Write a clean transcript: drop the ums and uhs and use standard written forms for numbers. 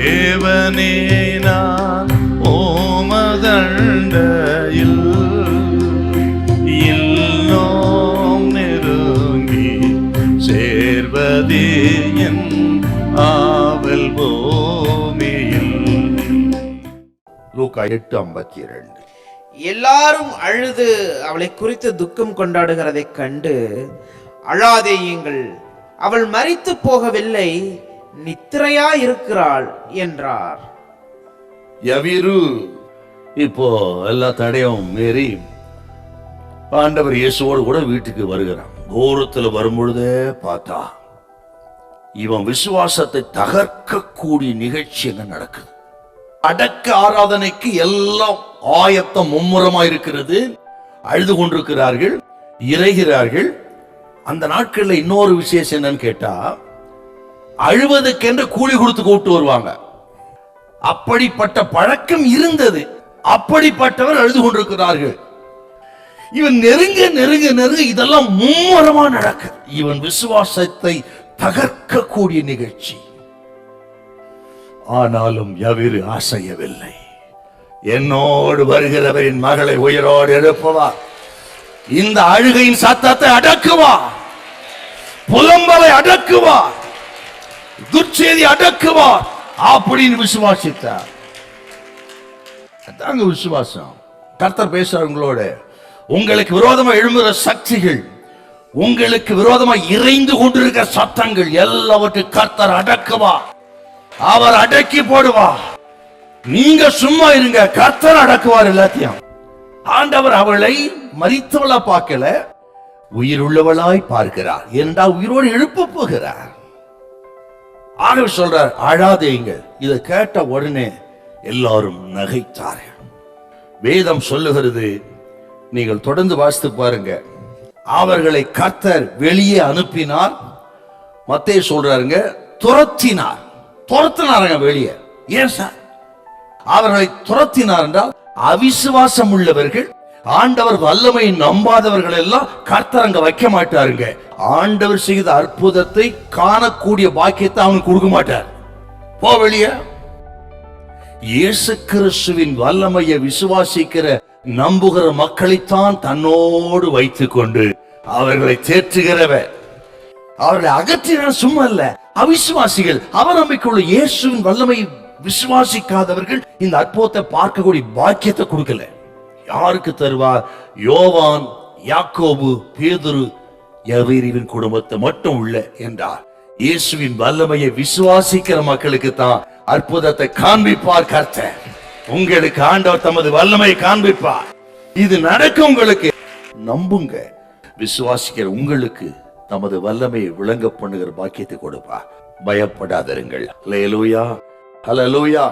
தேவனே நான் ஓமதண்டையில் இன்னும் நெருங்கி சேர்வதே என் ஆவல் பூமியில். லூக்கா 8:52. எல்லாரும் அழுது அவளை குறித்து துக்கம் கொண்டாடுகிறதைக் கண்டு, அழாதேயுங்கள், அவள் மரித்து போகவில்லை, நித்திரையா இருக்கிறாள் என்றார். யவீரு இப்போ எல்லா தடையும் மீறி ஆண்டவர் இயேசுவோடு கூட வீட்டுக்கு வருகிறான். தூரத்தில் வரும்பொழுதே பார்த்தா இவன் விசுவாசத்தை தகர்க்கக்கூடிய நிகழ்ச்சி என்ன நடக்குது. அடக்க ஆராதனைக்கு எல்லாம் ஆயத்தம் மும்முரமா இருக்கிறது. அழுது கொண்டிருக்கிறார்கள், இறைகிறார்கள். அந்த நாட்கள்ல இன்னொரு விசேஷம் என்னன்னு கேட்டா, அழுவதற்கென்று கூலி கொடுத்து கூப்பிட்டு வருவாங்க. அப்படிப்பட்ட பழக்கம் இருந்தது. அப்படிப்பட்டவர் அழுது கொண்டிருக்கிறார்கள். இவன் நெருங்க நெருங்க நெருங்க இதெல்லாம் மும்முரமா நடக்குது. இவன் விசுவாசத்தை தகர்க்கக்கூடிய நிகழ்ச்சி. ஆனாலும் யவீரு அசையவில்லை. என்னோடு வருகிறவரின் மகளை உயிரோடு எழுப்புவார், இந்த அழுகையின் சத்தத்தை அடக்குவார், புலம்பலை அடக்குவார், துர்ச்செய்தி அடக்குவார் அப்படின்னு விசுவாசித்தார். அதாங்க விசுவாசம். கர்த்தர் பேசுறவங்களோட உங்களுக்கு விரோதமா எழும்புகிற சக்திகள், உங்களுக்கு விரோதமா இறைந்து கொண்டிருக்கிற சத்தங்கள் எல்லாவற்றையும் கர்த்தர் அடக்குவா, அவர் அடக்கி போடுவா. நீங்க சும்மா இருங்க, கர்த்தர் அடக்குவார் எல்லாத்தையும். ஆண்டவர் அவளை மரித்தவளா பார்க்கல, உயிர் உள்ளவளாய் பார்க்கிறார். என்றால் உயிரோடு எழுப்ப போகிறார். ஆண்டவர் சொல்றார், அழாதேங்க. இதை கேட்ட உடனே எல்லாரும் நகைத்தார்கள். வேதம் சொல்லுகிறது, நீங்கள் தொடர்ந்து வாசித்து பாருங்க, அவர்களை கர்த்தர் வெளியே அனுப்பினார். மத்தேயு சொல்றாருங்க, துரத்தினார். துரத்தினாருங்க வெளியே. ஏன் சார் அவர்களை துரத்தினார் என்றால், அவிசுவாசம் உள்ளவர்கள், ஆண்டவர் வல்லமை நம்பாதவர்கள் எல்லாம் கர்த்தர் அங்க வைக்க மாட்டாருங்க. ஆண்டவர் செய்த அற்புதத்தை காணக்கூடிய பாக்கியத்தை அவனுக்கு கொடுக்க மாட்டார். போ வெளியே. இயேசு கிறிஸ்துவின் வல்லமையை விசுவாசிக்கிற நம்புகிற மக்களைத்தான் தன்னோடு வைத்துக் கொண்டு அவர்களை தேற்றுகிறவர். அவர்களை அகற்றின சும்மா இல்ல. அவிசுவாசிகள், அவநம்பிக்கையுள்ள இயேசுவின் வல்லமை விசுவாசிக்காதவர்கள் இந்த அற்புதத்தை பார்க்கக்கூடிய பாக்கியத்தை கொடுக்கல. யாருக்கு தருவார்? யோவான், யாக்கோபு, பேதுரு, யவீருவின் குடும்பத்தை மட்டும் உள்ள என்றார். இயேசுவின் வல்லமையை விசுவாசிக்கிற மக்களுக்கு தான் அற்புதத்தை காண்பிப்பார் கர்த்தர். உங்களுக்கு ஆண்டவர் தமது வல்லமையை காண்பிப்பார். இது நடக்கும். உங்களுக்கு நம்புங்க. விசுவாசிக்கிற உங்களுக்கு தமது வல்லமையை விளங்க பண்ணுகிற பாக்கியத்தை கொடுப்பார். பயப்படாதிருங்கள். ஹல்லேலூயா, ஹல்லேலூயா.